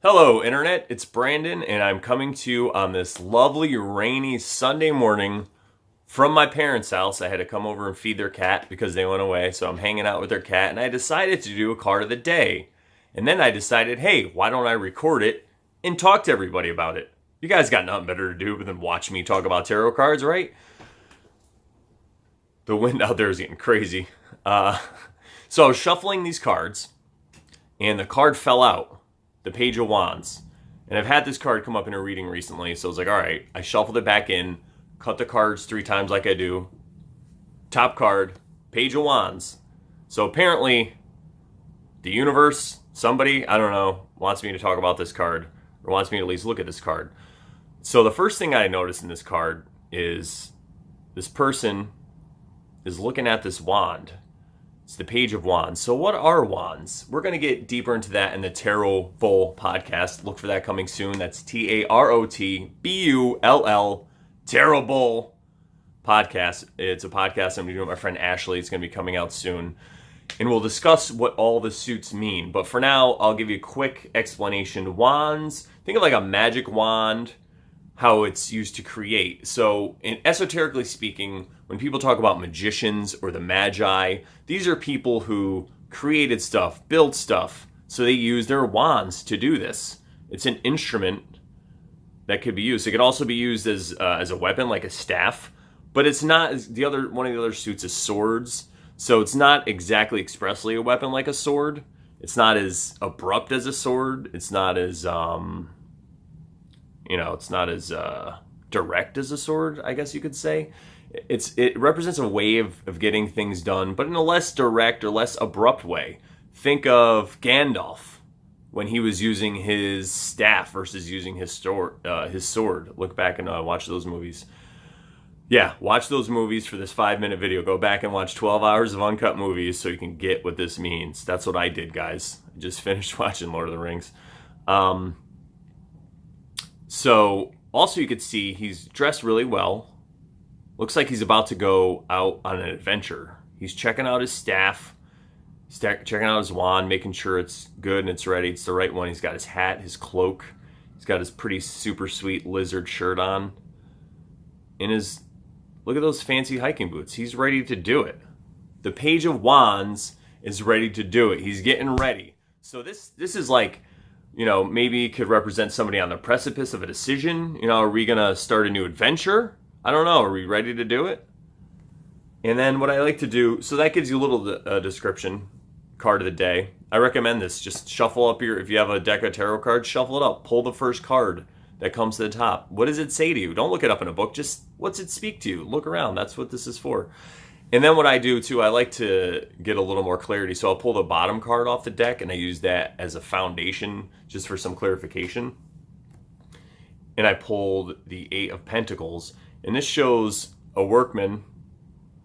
Hello, Internet. It's Brandon, and I'm coming to you on this lovely, rainy Sunday morning from my parents' house. I had to come over and feed their cat because they went away, so I'm hanging out with their cat, and I decided to do a card of the day. And then I decided, hey, why don't I record it and talk to everybody about it? You guys got nothing better to do than watch me talk about tarot cards, right? The wind out there is getting crazy. So I was shuffling these cards, and the card fell out. The Page of Wands. And I've had this card come up in a reading recently, so I was like, all right, I shuffled it back in, cut the cards 3 times like I do. Top card, Page of Wands. So apparently, the universe, somebody, I don't know, wants me to talk about this card, or wants me to at least look at this card. So the first thing I noticed in this card is this person is looking at this wand. It's the Page of Wands. So what are wands? We're going to get deeper into that in the Tarot Bull podcast. Look for that coming soon. That's TAROTBULL, Tarot Bull podcast. It's a podcast I'm doing with my friend Ashley. It's going to be coming out soon. And we'll discuss what all the suits mean. But for now, I'll give you a quick explanation. Wands, think of like a magic wand, how it's used to create. So, esoterically speaking, when people talk about magicians or the magi, these are people who created stuff, built stuff, so they use their wands to do this. It's an instrument that could be used. It could also be used as a weapon, like a staff, but it's not. One of the other suits is swords, so it's not exactly expressly a weapon like a sword. It's not as abrupt as a sword. It's not as it's not as direct as a sword, I guess you could say. It represents a way of getting things done, but in a less direct or less abrupt way. Think of Gandalf when he was using his staff versus using his sword. Look back and watch those movies. Yeah, watch those movies for this 5-minute video. Go back and watch 12 hours of uncut movies so you can get what this means. That's what I did, guys. I just finished watching Lord of the Rings. So, also you could see he's dressed really well. Looks like he's about to go out on an adventure. He's checking out his staff, checking out his wand, making sure it's good and it's ready. It's the right one. He's got his hat, his cloak. He's got his pretty super sweet lizard shirt on. Look at those fancy hiking boots. He's ready to do it. The Page of Wands is ready to do it. He's getting ready. So this is like, maybe could represent somebody on the precipice of a decision. Are we going to start a new adventure? I don't know. Are we ready to do it? And then what I like to do, so that gives you a little description, card of the day. I recommend this. Just shuffle up if you have a deck of tarot cards, shuffle it up. Pull the first card that comes to the top. What does it say to you? Don't look it up in a book. Just what's it speak to you? Look around. That's what this is for. And then what I do too, I like to get a little more clarity. So I'll pull the bottom card off the deck and I use that as a foundation just for some clarification. And I pulled the 8 of Pentacles. And this shows a workman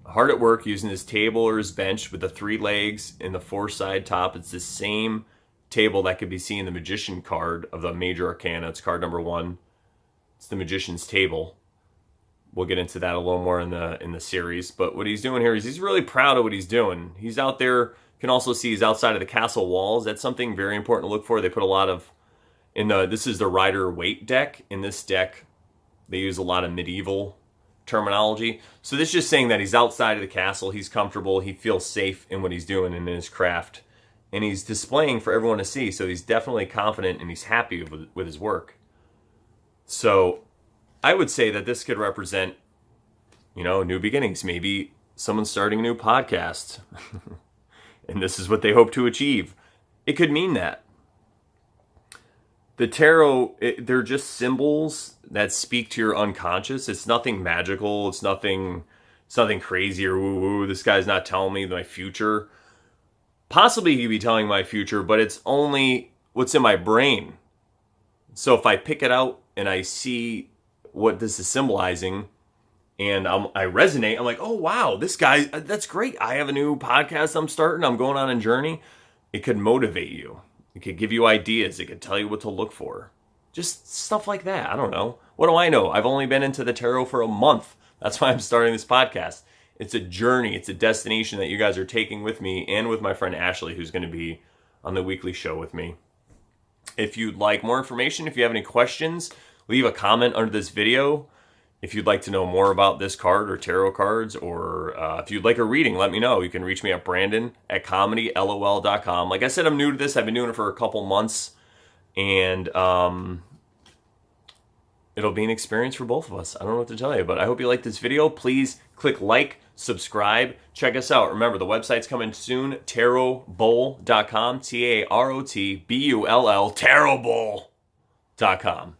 hard at work using his table or his bench with the 3 legs and the 4-side top. It's the same table that could be seen in the Magician card of the Major Arcana. It's card number 1. It's the Magician's table. We'll get into that a little more in the series. But what he's doing here is he's really proud of what he's doing. He's out there. You can also see he's outside of the castle walls. That's something very important to look for. They put a lot of this is the Rider-Waite deck. In this deck, they use a lot of medieval terminology. So this is just saying that he's outside of the castle. He's comfortable. He feels safe in what he's doing and in his craft. And he's displaying for everyone to see. So he's definitely confident and he's happy with his work. So I would say that this could represent, new beginnings. Maybe someone's starting a new podcast. And this is what they hope to achieve. It could mean that. The tarot, they're just symbols that speak to your unconscious. It's nothing magical. It's nothing crazy or woo-woo. This guy's not telling me my future. Possibly he could be telling my future, but it's only what's in my brain. So if I pick it out and I see what this is symbolizing and I resonate, I'm like, oh, wow, this guy, that's great. I have a new podcast I'm starting. I'm going on a journey. It could motivate you. It could give you ideas. It could tell you what to look for. Just stuff like that. I don't know. What do I know? I've only been into the tarot for a month. That's why I'm starting this podcast. It's a journey. It's a destination that you guys are taking with me and with my friend Ashley, who's going to be on the weekly show with me. If you'd like more information, if you have any questions, leave a comment under this video. If you'd like to know more about this card or tarot cards, or if you'd like a reading, let me know. You can reach me at brandon@comedylol.com. Like I said, I'm new to this. I've been doing it for a couple months, and it'll be an experience for both of us. I don't know what to tell you, but I hope you like this video. Please click like, subscribe, check us out. Remember, the website's coming soon, tarotbull.com, TAROTBULL, tarotbull.com.